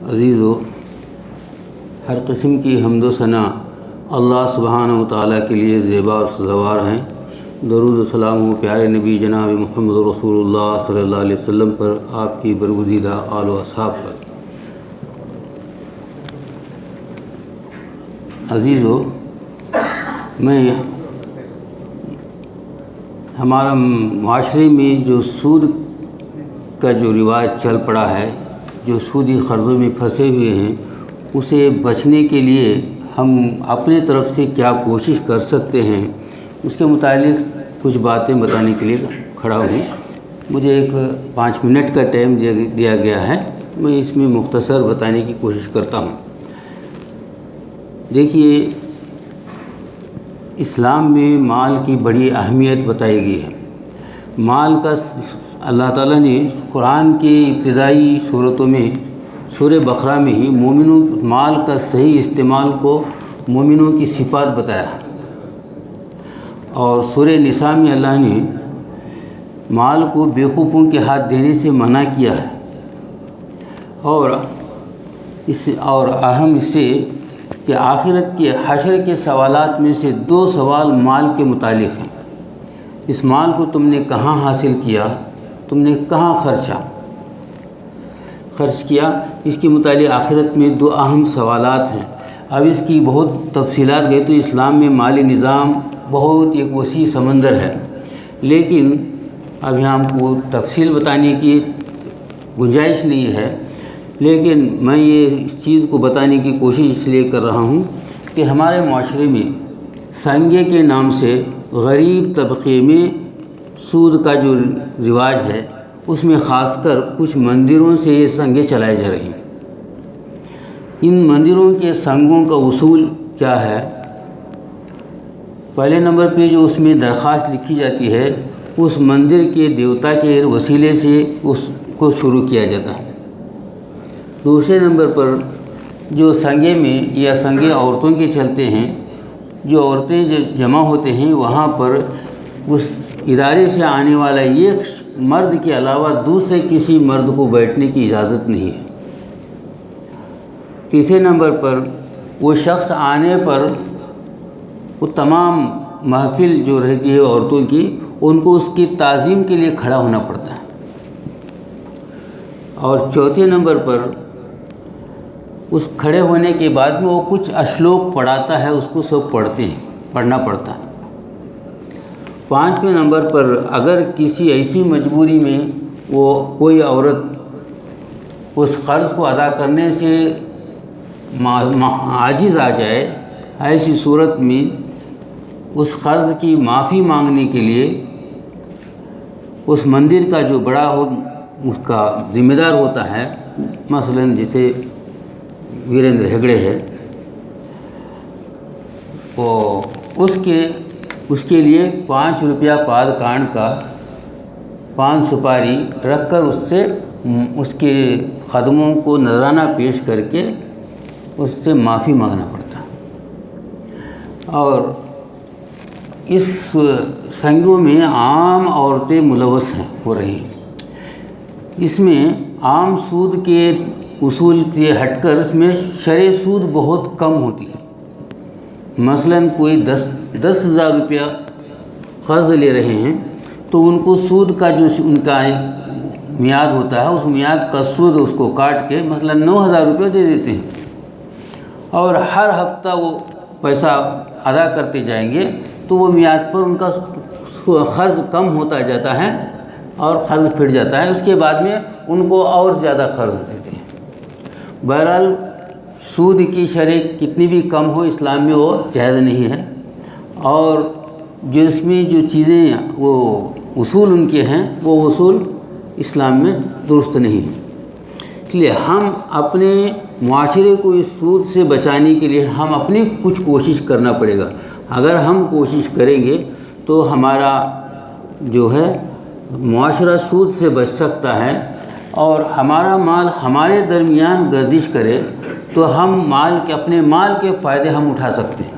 عزیزو، ہر قسم کی حمد و ثنا اللہ سبحانہ و تعالیٰ کے لیے زیبا اور سزاوار ہیں۔ درود و سلام ہو پیارے نبی جناب محمد رسول اللہ صلی اللہ علیہ وسلم پر، آپ کی برگزیدہ آل و اصحاب پر۔ عزیزو، ہمارا معاشرے میں جو سود کا جو رواج چل پڑا ہے، جو سودی قرضوں میں پھنسے ہوئے ہیں، اسے بچنے کے لیے ہم اپنے طرف سے کیا کوشش کر سکتے ہیں، اس کے متعلق کچھ باتیں بتانے کے لیے کھڑا ہوں۔ مجھے ایک 5 منٹ کا ٹائم دیا گیا ہے، میں اس میں مختصر بتانے کی کوشش کرتا ہوں۔ دیکھیے، اسلام میں مال کی بڑی اہمیت بتائی گئی ہے۔ مال کا اللہ تعالیٰ نے قرآن کے ابتدائی صورتوں میں، سورہ بقرہ میں ہی مومنوں مال کا صحیح استعمال کو مومنوں کی صفات بتایا ہے، اور سورہ نساء میں اللہ نے مال کو بیوقوفوں کے ہاتھ دینے سے منع کیا ہے، اور اہم اس سے کہ آخرت کے حشر کے سوالات میں سے 2 سوال مال کے متعلق ہیں۔ اس مال کو تم نے کہاں حاصل کیا، تم نے کہاں خرچ کیا، اس کے متعلق آخرت میں 2 اہم سوالات ہیں۔ اب اس کی بہت تفصیلات گئے تو اسلام میں مالی نظام بہت ایک وسیع سمندر ہے، لیکن اب یہاں ہم کو تفصیل بتانے کی گنجائش نہیں ہے، لیکن میں یہ اس چیز کو بتانے کی کوشش اس لیے کر رہا ہوں کہ ہمارے معاشرے میں سنگے کے نام سے غریب طبقے میں سود کا جو رواج ہے، اس میں خاص کر کچھ مندروں سے یہ سنگیں چلائے جا رہی ہیں۔ ان مندروں کے سنگوں کا اصول کیا ہے؟ پہلے نمبر پہ جو اس میں درخواست لکھی جاتی ہے، اس مندر کے دیوتا کے وسیلے سے اس کو شروع کیا جاتا ہے۔ دوسرے نمبر پر جو سنگے میں یا سنگے عورتوں کے چلتے ہیں، جو عورتیں جمع ہوتے ہیں، وہاں پر اس ادارے سے آنے والا ایک مرد کے علاوہ دوسرے کسی مرد کو بیٹھنے کی اجازت نہیں ہے۔ تیسرے نمبر پر وہ شخص آنے پر وہ تمام محفل جو رہتی ہے عورتوں کی، ان کو اس کی تعظیم کے لیے کھڑا ہونا پڑتا ہے۔ اور چوتھے نمبر پر اس کھڑے ہونے کے بعد میں وہ کچھ اشلوک پڑھاتا ہے، اس کو سب پڑھتے ہیں، پڑھنا پڑتا ہے۔ 5ویں نمبر پر اگر کسی ایسی مجبوری میں وہ کوئی عورت اس قرض کو ادا کرنے سے عاجز آ جائے، ایسی صورت میں اس قرض کی معافی مانگنے کے لیے اس مندر کا جو بڑا اس کا ذمہ دار ہوتا ہے، مثلاً جیسے ویریندر ہیگڑے ہے، وہ اس کے لیے 5 روپیہ پاد کانڈ کا 5 سپاری رکھ کر اس کے قدموں کو نذرانہ پیش کر کے اس سے معافی مانگنا پڑتا ہے۔ اور اس سنگوں میں عام عورتیں ملوث ہو رہی ہیں۔ اس میں عام سود کے اصول سے ہٹ کر اس میں شرعی سود بہت کم ہوتی ہے۔ مثلاً کوئی 10,000 روپیہ قرض لے رہے ہیں تو ان کو سود کا جو ان کا میعاد ہوتا ہے، اس میعاد کا سود اس کو کاٹ کے مثلاً 9,000 روپیہ دے دیتے ہیں، اور ہر ہفتہ وہ پیسہ ادا کرتے جائیں گے تو وہ میعاد پر ان کا قرض کم ہوتا جاتا ہے اور قرض پھٹ جاتا ہے۔ اس کے بعد میں ان کو اور زیادہ قرض دیتے ہیں۔ بہرحال سود کی شرح کتنی بھی کم ہو، اسلام میں وہ جائز نہیں ہے، اور جو اس میں جو چیزیں وہ اصول ان کے ہیں، وہ اصول اسلام میں درست نہیں ہیں۔ اس لیے ہم اپنے معاشرے کو اس سود سے بچانے کے لیے ہم اپنی کچھ کوشش کرنا پڑے گا۔ اگر ہم کوشش کریں گے تو ہمارا جو ہے معاشرہ سود سے بچ سکتا ہے، اور ہمارا مال ہمارے درمیان گردش کرے تو ہم اپنے مال کے فائدے ہم اٹھا سکتے ہیں۔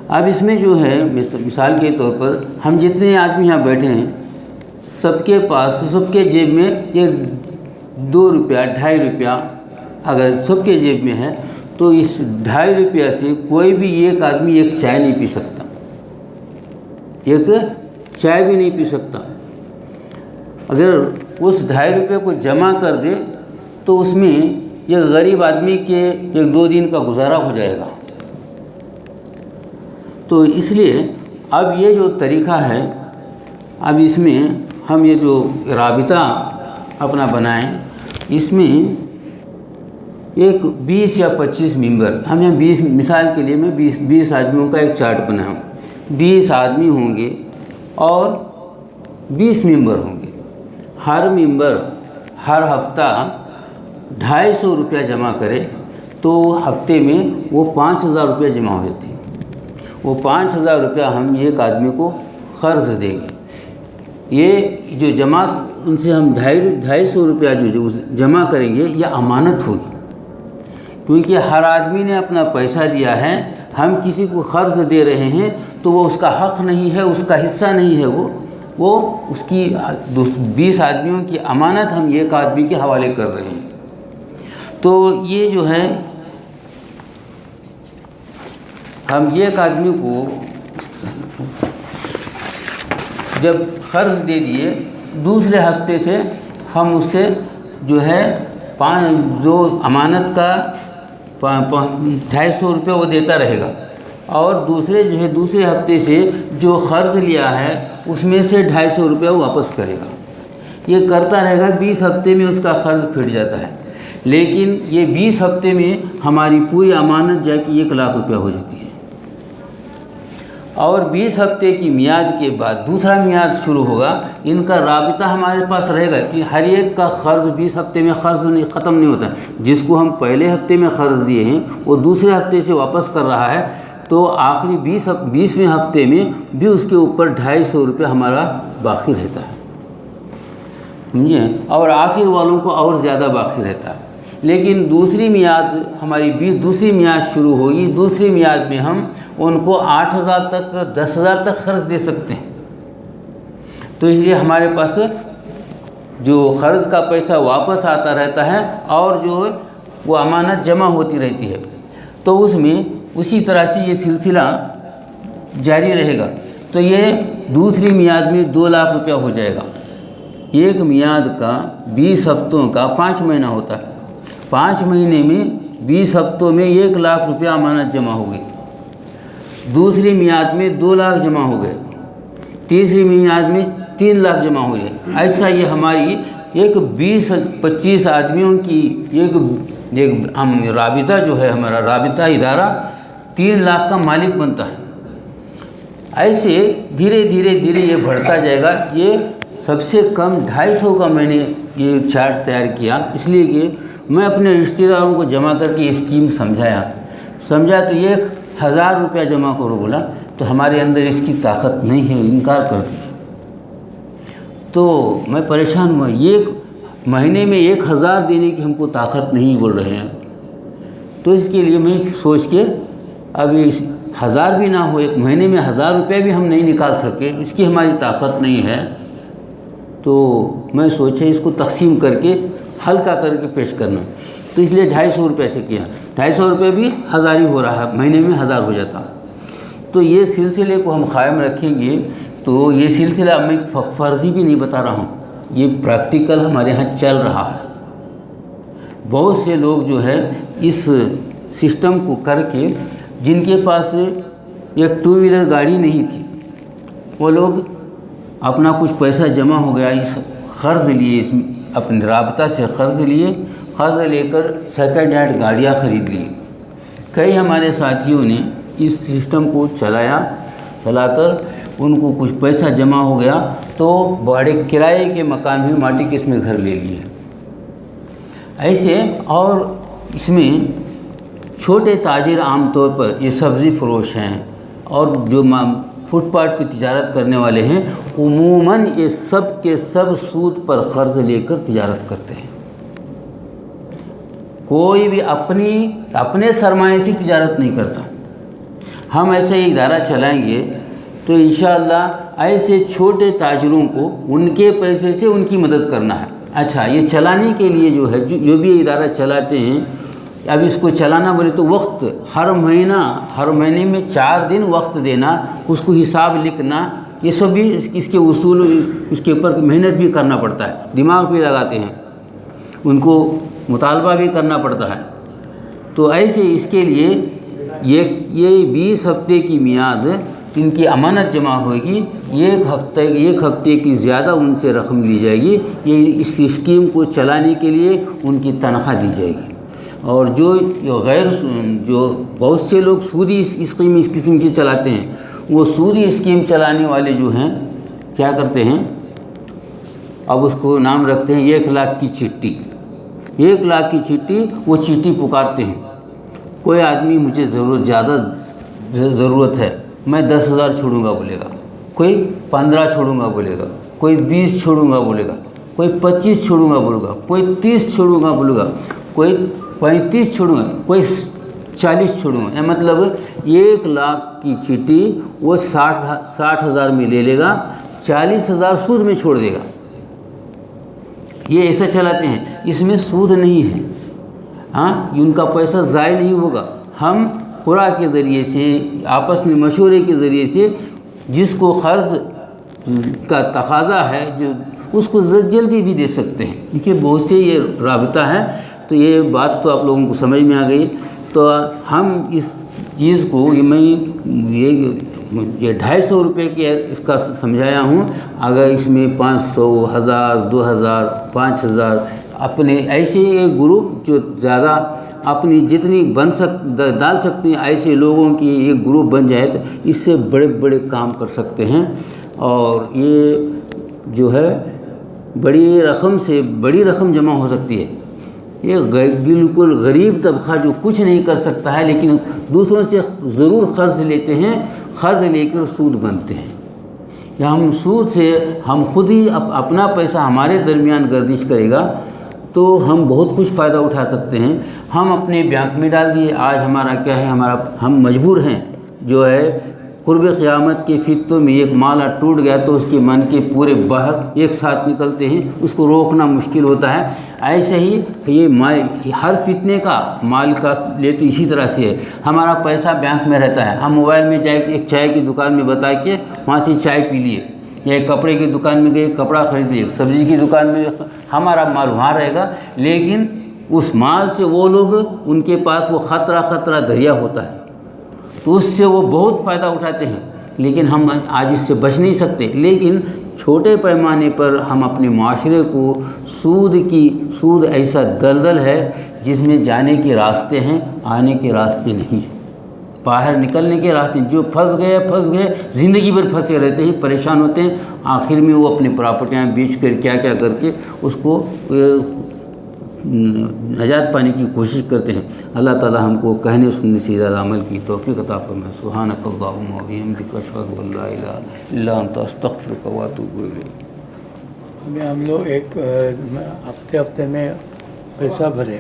اب اس میں جو ہے مثال کے طور پر ہم جتنے آدمی یہاں بیٹھے ہیں، سب کے پاس، سب کے جیب میں یہ 2 روپیہ 2.5 روپیہ اگر سب کے جیب میں ہے تو اس 2.5 روپیہ سے کوئی بھی ایک آدمی ایک چائے نہیں پی سکتا، ایک چائے بھی نہیں پی سکتا۔ اگر اس 2.5 روپے کو جمع کر دے تو اس میں ایک غریب آدمی کے 1-2 دن کا گزارا ہو جائے گا۔ تو اس لیے اب یہ جو طریقہ ہے، اب اس میں ہم یہ جو رابطہ اپنا بنائیں، اس میں ایک 20 یا 25 ممبر، ہم یہاں 20 مثال کے لیے میں 20 آدمیوں کا ایک چارٹ بناؤں، 20 آدمی ہوں گے اور 20 ممبر ہوں گے۔ ہر ممبر ہر ہفتہ 250 روپیہ جمع کرے تو ہفتے میں وہ 5000 روپیہ جمع ہو جاتے ہیں۔ وہ 5000 روپیہ ہم ایک آدمی کو قرض دیں گے۔ یہ جو جمع ان سے ہم 250 روپیہ جو جمع کریں گے یہ امانت ہوگی، کیونکہ ہر آدمی نے اپنا پیسہ دیا ہے، ہم کسی کو قرض دے رہے ہیں تو وہ اس کا حق نہیں ہے، اس کا حصہ نہیں ہے، وہ اس کی 20 آدمیوں کی امانت ہم ایک آدمی کے حوالے کر رہے ہیں۔ تو یہ جو ہے ہم ایک آدمی کو جب قرض دے دیے، دوسرے ہفتے سے ہم اس سے جو ہے جو امانت کا 250 روپے وہ دیتا رہے گا، اور دوسرے ہفتے سے جو قرض لیا ہے اس میں سے 250 روپے واپس کرے گا۔ یہ کرتا رہے گا، 20 ہفتے میں اس کا قرض پھٹ جاتا ہے، لیکن یہ 20 ہفتے میں ہماری پوری امانت جا کے 1 لاکھ روپیہ ہو جاتی ہے۔ اور 20 ہفتے کی میعاد کے بعد دوسرا میعاد شروع ہوگا، ان کا رابطہ ہمارے پاس رہے گا کہ ہر ایک کا قرض 20 ہفتے میں قرض ختم نہیں ہوتا۔ جس کو ہم پہلے ہفتے میں قرض دیے ہیں وہ دوسرے ہفتے سے واپس کر رہا ہے، تو آخری 20ویں ہفتے میں بھی اس کے اوپر 250 روپے ہمارا باقی رہتا ہے، سمجھے، اور آخر والوں کو اور زیادہ باقی رہتا ہے۔ لیکن دوسری میعاد ہماری دوسری میعاد شروع ہوگی، دوسری میعاد میں ہم ان کو 8000 تک 10000 تک قرض دے سکتے ہیں۔ تو اس لیے ہمارے پاس جو قرض کا پیسہ واپس آتا رہتا ہے اور جو وہ امانت جمع ہوتی رہتی ہے، تو اس میں اسی طرح سے یہ سلسلہ جاری رہے گا۔ تو یہ دوسری میعاد میں 2 لاکھ روپیہ ہو جائے گا۔ ایک میعاد کا 20 ہفتوں کا 5 مہینہ ہوتا ہے، 5 مہینے میں 20 ہفتوں میں 1 لاکھ روپیہ امانت جمع ہو گئی۔ دوسری میعاد میں 2 لاکھ جمع ہو گئے، تیسری میعاد میں 3 لاکھ جمع ہو گئے۔ ایسا یہ ہماری ایک 20-25 آدمیوں کی ایک ہم رابطہ جو ہے، ہمارا رابطہ ادارہ 3 لاکھ کا مالک بنتا ہے۔ ایسے دھیرے دھیرے یہ بڑھتا جائے گا۔ یہ سب سے کم 250 کا میں نے یہ چارٹ تیار کیا، اس لیے کہ میں اپنے رشتہ داروں کو جمع کر کے اسکیم سمجھا تو یہ 1000 روپیہ جمع کرو بولا، تو ہمارے اندر اس کی طاقت نہیں ہے، انکار کر دیا۔ تو میں پریشان ہوا، ایک مہینے میں 1000 دینے کی ہم کو طاقت نہیں بول رہے ہیں۔ تو اس کے لیے میں سوچ کے اب 1000 بھی نہ ہو، ایک مہینے میں 1000 روپے بھی ہم نہیں نکال سکے، اس کی ہماری طاقت نہیں ہے، تو میں سوچا اس کو تقسیم کر کے ہلکا کر کے پیش کرنا۔ تو اس لیے 250 روپے سے کیا، 250 روپے بھی 1000 ہی ہو رہا ہے، مہینے میں 1000 ہو جاتا۔ تو یہ سلسلے کو ہم قائم رکھیں گے۔ تو یہ سلسلہ میں فرضی بھی نہیں بتا رہا ہوں، یہ پریکٹیکل ہمارے ہاں چل رہا ہے۔ بہت سے لوگ جو ہے اس سسٹم کو کر کے، جن کے پاس ایک 2 ویلر گاڑی نہیں تھی، وہ لوگ اپنا کچھ پیسہ جمع ہو گیا، اس قرض لیے، اس اپنے رابطہ سے قرض لے کر سیکنڈ ہینڈ گاڑیاں خرید لی۔ کئی ہمارے ساتھیوں نے اس سسٹم کو چلا کر ان کو کچھ پیسہ جمع ہو گیا تو بڑے کرائے کے مکان میں ماٹی کے اس میں گھر لے لیے۔ ایسے اور اس میں چھوٹے تاجر عام طور پر یہ سبزی فروش ہیں اور جو فٹ پاتھ پہ تجارت کرنے والے ہیں، عموماً یہ سب کے سب سود پر قرض لے کر تجارت کرتے ہیں۔ کوئی بھی اپنے سرمایے سے تجارت نہیں کرتا۔ ہم ایسا یہ ادارہ چلائیں گے تو انشاءاللہ ایسے چھوٹے تاجروں کو ان کے پیسے سے ان کی مدد کرنا ہے۔ اچھا یہ چلانے کے لیے جو ہے جو بھی ادارہ چلاتے ہیں، اب اس کو چلانا بولے تو وقت ہر مہینے میں 4 دن وقت دینا، اس کو حساب لکھنا، یہ سب بھی اس کے اصول، اس کے اوپر محنت بھی کرنا پڑتا ہے، دماغ بھی لگاتے ہیں، ان کو مطالبہ بھی کرنا پڑتا ہے۔ تو ایسے اس کے لیے یہ 20 ہفتے کی میعاد ان کی امانت جمع ہوگی، ایک ہفتے کی زیادہ ان سے رقم لی جائے گی، یہ اس اسکیم کو چلانے کے لیے ان کی تنخواہ دی جائے گی۔ اور جو بہت سے لوگ سودی اسکیم اس قسم کی چلاتے ہیں، وہ سودی اسکیم چلانے والے جو ہیں کیا کرتے ہیں، اب اس کو نام رکھتے ہیں 1 لاکھ کی چٹھی۔ 1 لاکھ کی چٹھی، وہ چٹھی پکارتے ہیں، کوئی آدمی مجھے زیادہ ضرورت ہے، میں 10,000 چھوڑوں گا بولے گا، کوئی 15 چھوڑوں گا بولے گا، کوئی 20 چھوڑوں گا بولے گا، کوئی 25 چھوڑوں گا بولے گا، کوئی 30 چھوڑوں گا بولے گا، کوئی 35 چھوڑوں گا، کوئی 40 چھوڑوں گا۔ مطلب 1 لاکھ کی چٹھی وہ 60,000 میں لے گا، 40,000 سود میں چھوڑ دے گا۔ یہ ایسا چلاتے ہیں، اس میں سود نہیں ہے، ہاں ان کا پیسہ ضائع نہیں ہوگا۔ ہم قرآ کے ذریعے سے، آپس میں مشورے کے ذریعے سے، جس کو قرض کا تقاضا ہے جو اس کو جلدی بھی دے سکتے ہیں، کیونکہ بہت سے یہ رابطہ ہے۔ تو یہ بات تو آپ لوگوں کو سمجھ میں آ گئی۔ تو ہم اس چیز کو یہ 250 روپے کے اس کا سمجھایا ہوں، اگر اس میں 500، 1000، 2000، 5000 اپنے ایسے گروپ جو زیادہ اپنی جتنی ڈال سکتے ہیں، ایسے لوگوں کی ایک گروپ بن جائے تو اس سے بڑے بڑے کام کر سکتے ہیں۔ اور یہ جو ہے بڑی رقم جمع ہو سکتی ہے۔ یہ بالکل غریب طبقہ جو کچھ نہیں کر سکتا ہے، لیکن دوسروں سے ضرور قرض لیتے ہیں، قرض لے کر سود بنتے ہیں، یا ہم سود سے ہم خود ہی اپنا پیسہ ہمارے درمیان گردش کرے گا تو ہم بہت کچھ فائدہ اٹھا سکتے ہیں۔ ہم اپنے بینک میں ڈال دیے، آج ہمارا کیا ہے، ہم مجبور ہیں جو ہے قرب قیامت کے فتوں میں ایک مالا ٹوٹ گیا تو اس کے من کے پورے باہر ایک ساتھ نکلتے ہیں، اس کو روکنا مشکل ہوتا ہے۔ ایسے ہی یہ ہر فتنے کا مال کا لیتے اسی طرح سے ہے۔ ہمارا پیسہ بینک میں رہتا ہے، ہم موبائل میں جائے ایک چائے کی دکان میں بتا کے وہاں سے چائے پی لیے، یا ایک کپڑے کی دکان میں گئے کپڑا خرید لیے، سبزی کی دکان میں ہمارا مال وہاں رہے گا، لیکن اس مال سے وہ لوگ، ان کے پاس وہ خطرہ دریا ہوتا ہے، تو اس سے وہ بہت فائدہ اٹھاتے ہیں، لیکن ہم آج اس سے بچ نہیں سکتے۔ لیکن چھوٹے پیمانے پر ہم اپنے معاشرے کو سود ایسا دلدل ہے جس میں جانے کے راستے ہیں، آنے کے راستے نہیں ہیں، باہر نکلنے کے راستے، جو پھنس گئے زندگی بھر پھنسے رہتے ہیں، پریشان ہوتے ہیں، آخر میں وہ اپنی پراپرٹیاں بیچ کر کیا کر کے اس کو نجات پانے کی کوشش کرتے ہیں۔ اللہ تعالی ہم کو کہنے سننے سے زیادہ عمل کی توفیق عطا فرمائے۔ سبحانک اللہم و بحمدک، اشہد ان لا الہ الا انت، استغفرک و اتوب الیک۔ ہم لوگ ایک ہفتے میں پیسہ بھرے